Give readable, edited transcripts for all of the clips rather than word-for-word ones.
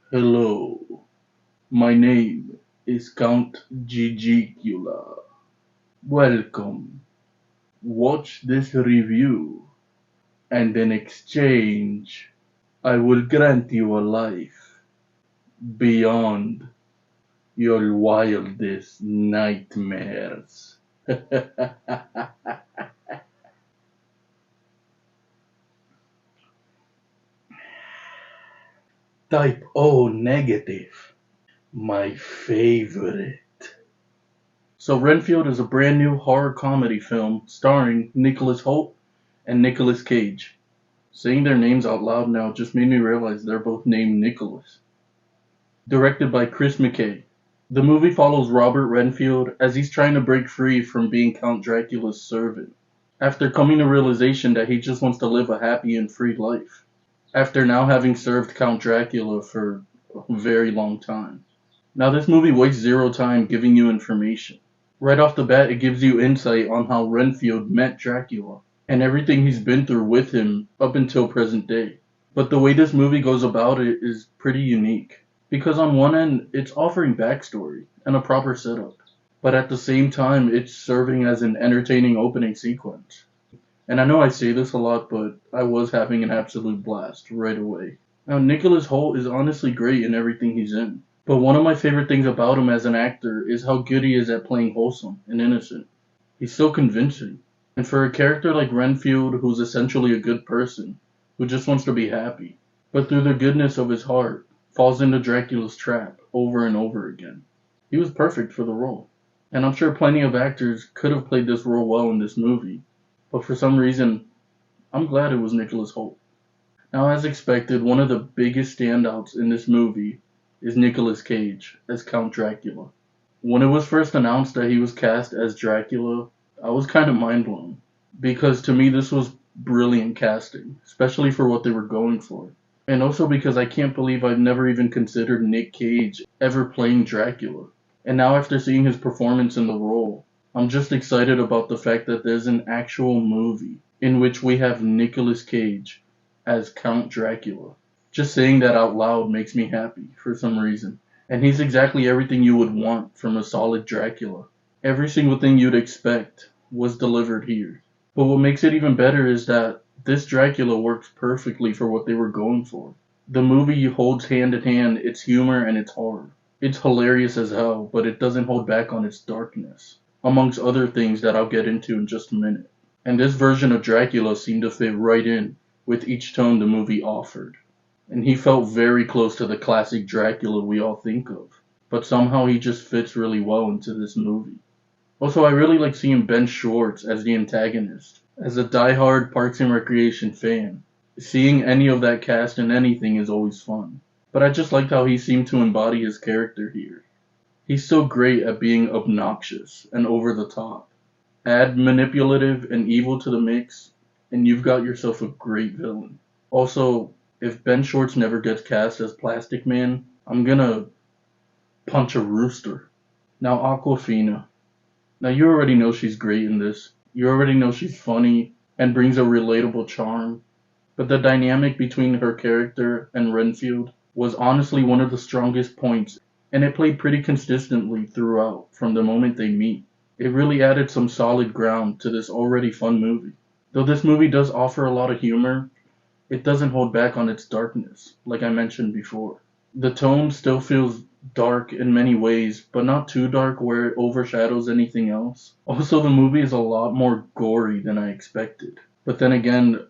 Hello, my name is Count Gigicula. Welcome. Watch this review, and in exchange, I will grant you a life beyond your wildest nightmares. Type O negative, my favorite. So Renfield is a brand new horror comedy film starring Nicholas Hoult and Nicolas Cage. Saying their names out loud now just made me realize they're both named Nicholas. Directed by Chris McKay. The movie follows Robert Renfield as he's trying to break free from being Count Dracula's servant, after coming to realization that he just wants to live a happy and free life, after now having served Count Dracula for a very long time. Now this movie wastes zero time giving you information. Right off the bat, it gives you insight on how Renfield met Dracula and everything he's been through with him up until present day. But the way this movie goes about it is pretty unique. Because on one end, it's offering backstory and a proper setup. But at the same time, it's serving as an entertaining opening sequence. And I know I say this a lot, but I was having an absolute blast right away. Now, Nicholas Hoult is honestly great in everything he's in. But one of my favorite things about him as an actor is how good he is at playing wholesome and innocent. He's so convincing. And for a character like Renfield, who's essentially a good person, who just wants to be happy, but through the goodness of his heart, falls into Dracula's trap over and over again. He was perfect for the role. And I'm sure plenty of actors could have played this role well in this movie, but for some reason, I'm glad it was Nicholas Hoult. Now, as expected, one of the biggest standouts in this movie is Nicolas Cage as Count Dracula. When it was first announced that he was cast as Dracula, I was kind of mind blown. Because to me, this was brilliant casting, especially for what they were going for. And also because I can't believe I've never even considered Nick Cage ever playing Dracula. And now, after seeing his performance in the role, I'm just excited about the fact that there's an actual movie in which we have Nicolas Cage as Count Dracula. Just saying that out loud makes me happy for some reason. And he's exactly everything you would want from a solid Dracula. Every single thing you'd expect was delivered here. But what makes it even better is that this Dracula works perfectly for what they were going for. The movie holds hand in hand its humor and its horror. It's hilarious as hell, but it doesn't hold back on its darkness, amongst other things that I'll get into in just a minute. And this version of Dracula seemed to fit right in with each tone the movie offered. And he felt very close to the classic Dracula we all think of, but somehow he just fits really well into this movie. Also, I really like seeing Ben Schwartz as the antagonist. As a die-hard Parks and Recreation fan, seeing any of that cast in anything is always fun. But I just liked how he seemed to embody his character here. He's so great at being obnoxious and over the top. Add manipulative and evil to the mix, and you've got yourself a great villain. Also, if Ben Schwartz never gets cast as Plastic Man, I'm gonna punch a rooster. Now, Aquafina. Now, you already know she's great in this. You already know she's funny and brings a relatable charm. But the dynamic between her character and Renfield was honestly one of the strongest points, and it played pretty consistently throughout from the moment they meet. It really added some solid ground to this already fun movie. Though this movie does offer a lot of humor, it doesn't hold back on its darkness, like I mentioned before. The tone still feels dark in many ways, but not too dark where it overshadows anything else. Also, the movie is a lot more gory than I expected. But then again,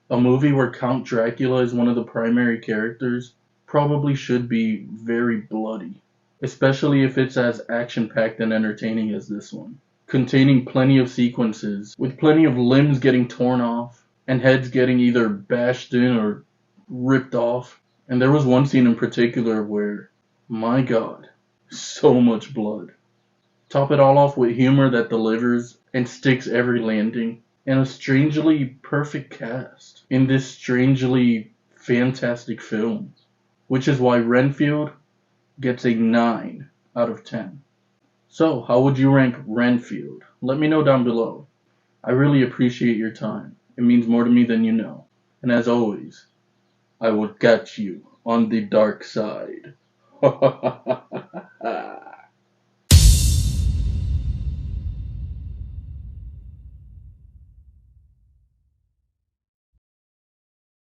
a movie where Count Dracula is one of the primary characters probably should be very bloody, especially if it's as action-packed and entertaining as this one, containing plenty of sequences with plenty of limbs getting torn off and heads getting either bashed in or ripped off. And there was one scene in particular where, my god, so much blood. Top it all off with humor that delivers and sticks every landing, and a strangely perfect cast in this strangely fantastic film, which is why Renfield gets a 9 out of 10. So, how would you rank Renfield? Let me know down below. I really appreciate your time. It means more to me than you know. And as always, I will catch you on the dark side.